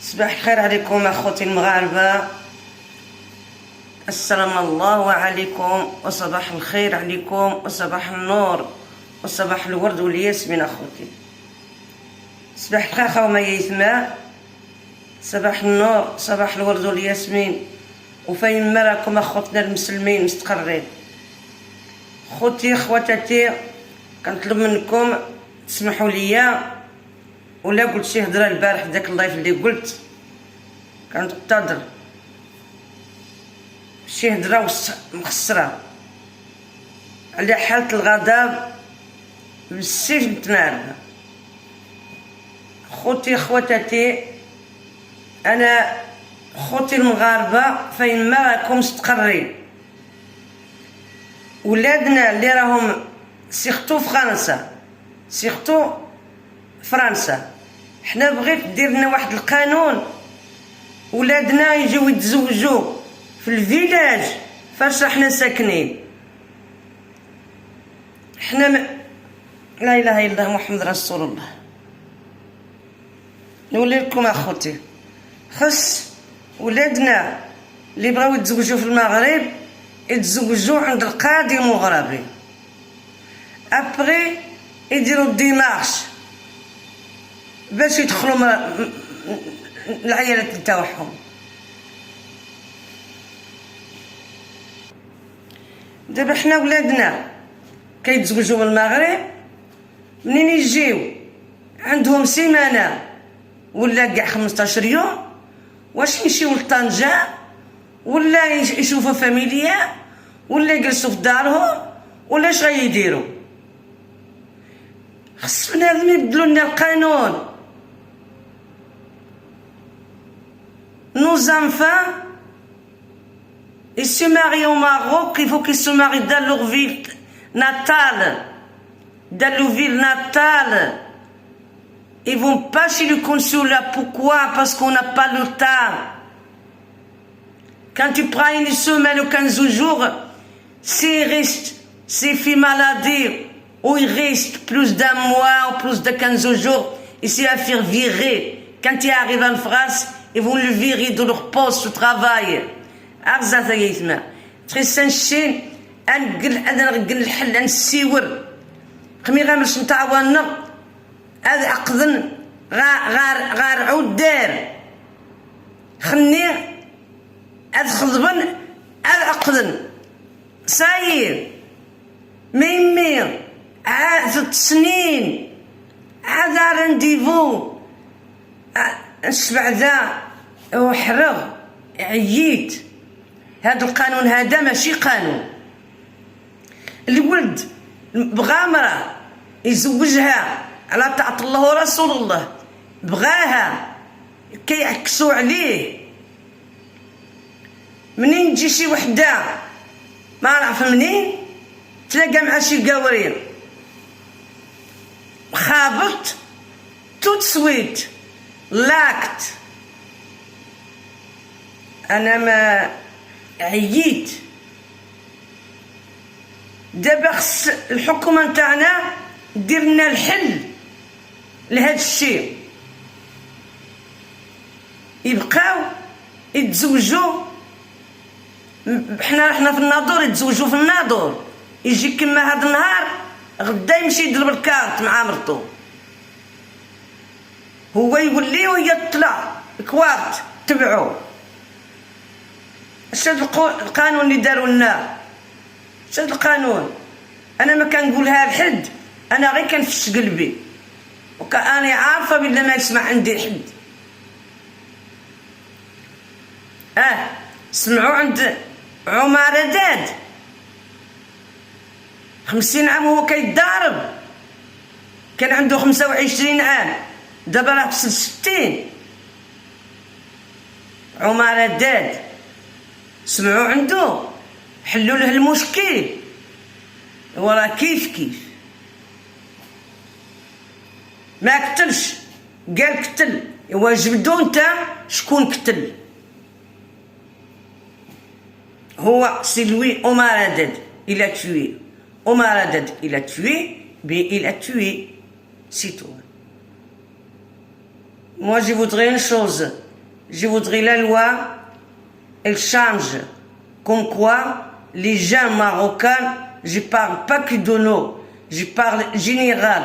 صباح الخير عليكم اخوتي المغاربه. السلام الله عليكم وصباح الخير عليكم وصباح النور وصباح الورد والياسمين اخوتي. صباح الخير خوما يثماء، صباح النور صباح الورد والياسمين. وفين ما راكم اخوتنا المسلمين مستقرين. خوتي خواتاتي كنطلب منكم تسمحوا ليا، ولا قلت شي هضره البارح داك اللايف اللي قلت كنقتضر شي هضره مخسره على حاله الغضب بالسيف متناربه. خوتي خواتاتي، انا خوتي المغاربه فين ما راكم مستقرين، ولادنا اللي راهم سيختو في فرنسا، سيختو فرنسا، حنا بغيت دير لنا واحد القانون ولادنا يجيو يتزوجوا في الفيلاج فاش حنا ساكنين. حنا لا اله الا الله محمد رسول الله. نولي لكم اخوتي، خص ولادنا اللي بغاو يتزوجوا في المغرب يتزوجوا عند القاضي المغربي، ابري يديروا الديمارش باش يدخلوا العيالات تاعهم. دابا حنا ولادنا كيتزوجوا من المغرب، منين يجيو عندهم سيمانه ولا كاع 15 يوم، واش يمشيو لطنجة ولا يشوفوا فاميليا ولا يجلسوا في دارهم ولا اش غيديروا؟ خص بنادم يبدلوا لنا القانون. Nos enfants, ils se marient au Maroc, il faut qu'ils se marient dans leur ville natale. Dans leur ville natale. Ils vont pas chez le consulat. Pourquoi? Parce qu'on n'a pas le temps. Quand tu prends une semaine ou 15 jours, s'il reste, s'il fait maladie, ou il reste plus d'un mois ou plus de 15 jours, il s'est à faire virer. Quand il arrive en France, ils vont le virer de leur poste de travail. أغزات يسمع تخيسان الشين أنقل الحل نسيور خمي غامرش نتعاوننا هذا عقدن غار عود دار خني هذا خضبن هذا عقدن صاير ميمي عاد 6 سنين هذا رانديفو السبع ذا وحرغ عييت. هذا القانون هذا ماشي قانون. الولد بغى مرأة يزوجها على طاعة الله ورسول الله، بغاها كيعكسوا عليه. منين تجي شي وحده ما نعرف منين تلاقى مع شي قاورين خابط توت سويت لاكت. انا ما عييت. دابا خص الحكومه نتاعنا دير لنا الحل لهذا الشيء. يبقاو يتزوجوا، حنا في الناظور يتزوجوا في الناظور، يجي كما هذا النهار غدا يمشي يضرب الكارت مع مرتو، هو يولي وهي تطلع كوارت تبعو. اش هاد القانون اللي داروا لنا؟ اش هاد القانون؟ انا ما كنقولها لحد، انا غير كنفش قلبي وكأني عارفه بلا ما يسمع عندي حد. سمعوا عند عمر داد 50 عام وهو كيتضارب، كان عنده 25 عام دابا راه وصل 60. عمر داد سمعوا عنده حلوا له المشكل، وراه كيف ما قتلش، قال قتل. ايوا جبدو انت شكون قتل؟ هو سي لوي عمر داد. il a tué Omar Haddad, il a tué, mais il a tué, c'est tout. Moi je voudrais une chose, je voudrais la loi, elle change. Comme quoi, les gens marocains, je parle pas que de nous, je parle général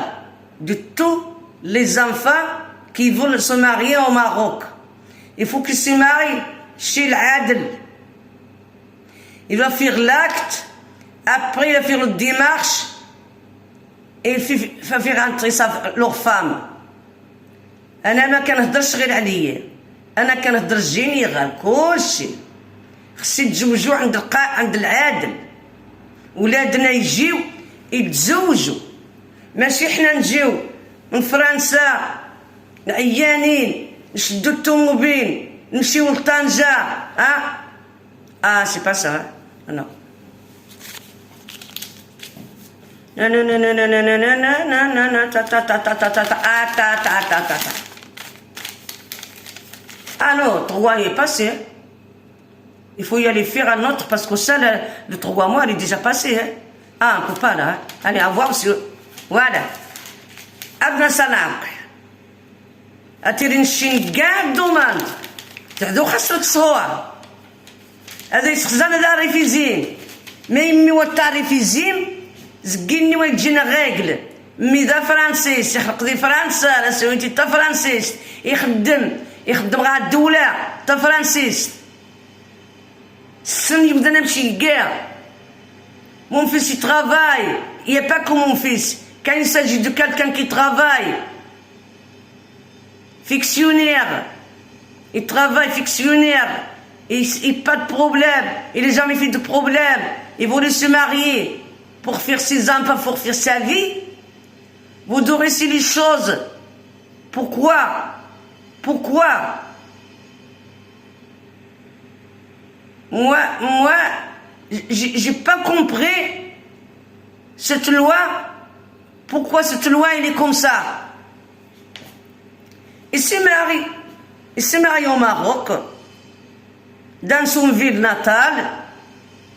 de tous les enfants qui veulent se marier au Maroc. Il faut qu'ils se marient chez l'Adl. Il va faire l'acte, après il va faire la démarche et il va faire entrer leur femme. أنا ما كنهضرش غير عليا، أنا كنهضر جينيرال كلشي. خص يتزوجوا عند العادل، ولادنا يجيو يتزوجوا، ماشي حنا نجيو من فرنسا عيانين نشدو الطوموبيل نمشيو لطنجة. سي با سا. نو non non non non non non non non non non ta ta ta ta ta ta ta ta ta ta. Ah non, 3 mois est passé. Il faut y aller faire un autre parce que ça, le 3 mois, il est déjà passé. On ne peut pas là. Allez, au revoir, monsieur. Voilà. Abna Sanak. أتيرين الشين كاع الدوماند تعدو خاصك تصور. هذا يسخزان هذا ريفيزين. ما يمي وتا ريفيزين زكيني ويجينا غاقل. مي ذا فرانسيس يخلق دي فرنسا لا سويتي تا فرانسيس يخدم غا الدولة تا فرانسيس. السن يبدا نمشي لكاع. Mon fils il travaille. Il n'y a pas que mon fils. Quand il s'agit de quelqu'un qui travaille, fictionnaire, il travaille fictionnaire, il pas de problème, il n'a jamais fait de problème, il voulait se marier pour faire ses enfants, pour faire sa vie. Vous dressez les choses. Pourquoi? Moi, j'ai pas compris cette loi. Pourquoi cette loi elle est comme ça? Il s'est marié au Maroc, dans son ville natale.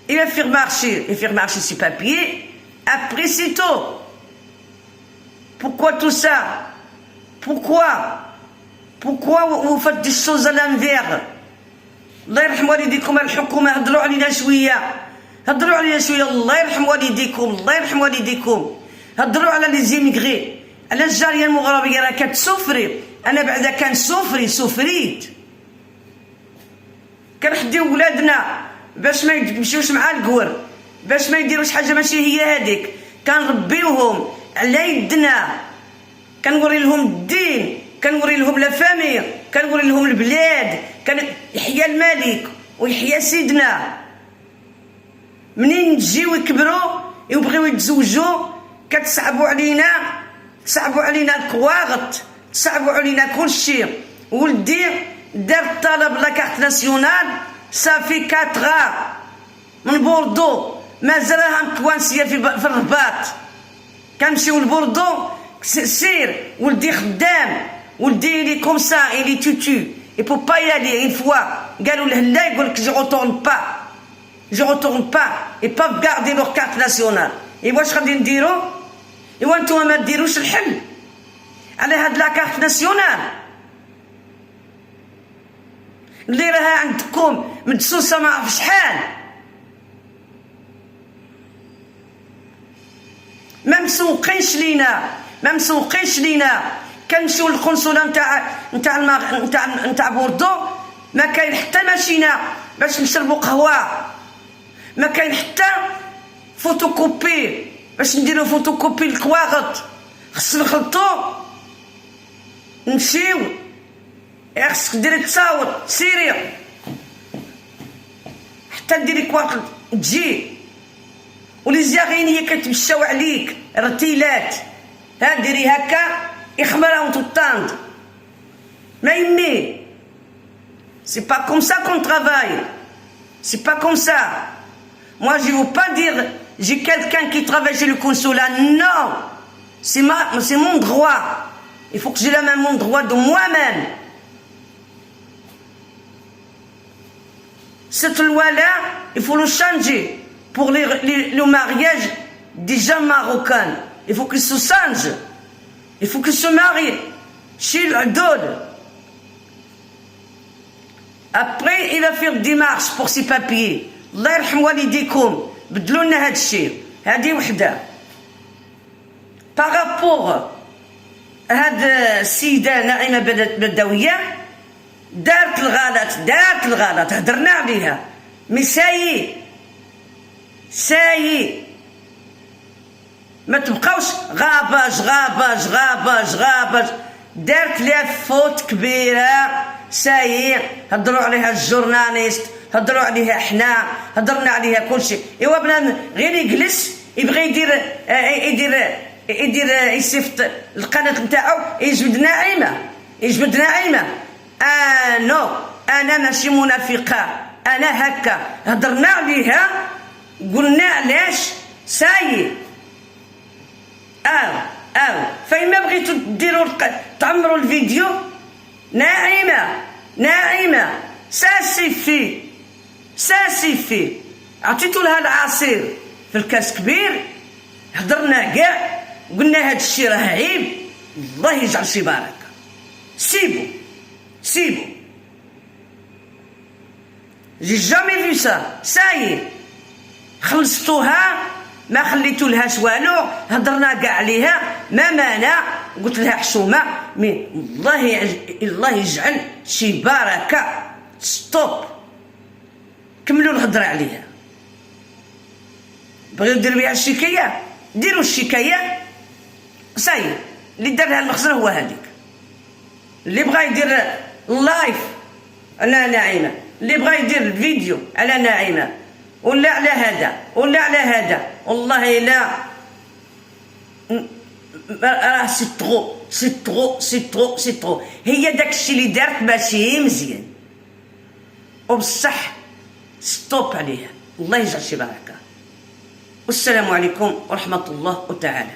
Il va faire marcher ses papiers. Après c'est tout. Pourquoi tout ça? Pourquoi vous faites des choses à l'envers? الله يرحم والديكم الحكومة هضروا علينا شوية الله يرحم والديكم هضروا على لي زيميغري على الجالية المغربية راه كتسوفري أنا بعدا سوفريت كنحديو ولادنا باش ما يمشيوش مع القور باش ما يديروش حاجة ماشي هي هذيك كنربيوهم على يدنا كنوري لهم الدين كنوري لهم لا فامي كنوري لهم البلاد يحيى الملك ويحيى سيدنا. منين نجيو يكبروا يبغيو يتزوجوا كتصعبوا علينا الكواغط تصعبوا علينا كلشي. ولدي دار الطلب لاكارت ناسيونال صافي 4 من بوردو مازالها مكوانسيه في الرباط. كنمشيو لبوردو سير ولدي خدام ولدي لي كوم سا لي توتو il peut pas y aller une fois قالوا له لا يقول لك je retourne pas et pas garder leur carte nationale. et واش غادي نديروا؟ ايوا نتوما ما ديروش الحل على هاد لا كارت ناسيونال اللي راها عندكم مدسوسه ما عرف شحال. ما مسوقينش لينا كنمشيو للقنصله نتاع بوردو ما كاين حتى ماشينه باش نشربوا قهوه ما كاين حتى فوتوكوبي باش نديرو فوتوكوبي الكواغط خص نخلطو نمشيو خصك ديري تصاوت سيري حتى ديري كواغط تجي ولي زياغين هي كتمشاو عليك رتيلات ديري هكا يخمرها وتطاند ما يمي. C'est pas comme ça qu'on travaille. C'est pas comme ça. Moi je veux pas dire j'ai quelqu'un qui travaille chez le consulat. Non. C'est mon droit. Il faut que j'ai la même mon droit de moi-même. Cette loi-là, il faut le changer pour le mariage des gens marocains. Il faut qu'ils se changent. Il faut qu'ils se marient chez l'Adol. Après, il va faire des démarches pour ses papiers. الله يرحم والديكم بدلوا لنا هذا الشيء. هذه وحده. بارابور هاد السيده نعيمه بدويه دارت الغلط هدرنا عليها مي سايي ما تبقاوش غاباج دارت لها فوت كبيره سايي. هضروا عليها الجورناليست، هضروا عليها حنا، هضرنا عليها كلشي. ايوا بنادم غير يجلس يبغي يدير يصيفط القناه نتاعو يجبد نعيمه. نو، انا ماشي منافقه، انا هكا هضرنا عليها قلنا علاش سايي. فإما بغيتو ديروا تعمروا الفيديو ناعمه ساسيفي عطيتو لها العصير في الكاس كبير، هضرنا كاع قلنا هاد الشيء راه عيب، الله يجعل شي بركه. سيبو جي جامي في سايي خلصتوها، ما خليتو لهاش والو، هضرنا كاع عليها ما مانع، قلت لها حشومه مي الله يجعل شي بركه. ستوب، كملوا الهضره عليها. بغيو ديروا بها الشكايه ديروا الشكايه ساي. اللي دار لها المخزن هو هذيك، اللي بغى يدير اللايف على نعيمه، اللي بغى يدير الفيديو على نعيمه ولا على هذا والله لا راه سي ترو. هي داكشي اللي دارت ماشي مزيان، وبصح ستوب عليها، الله يجعل شي بركه. والسلام عليكم ورحمه الله تعالى.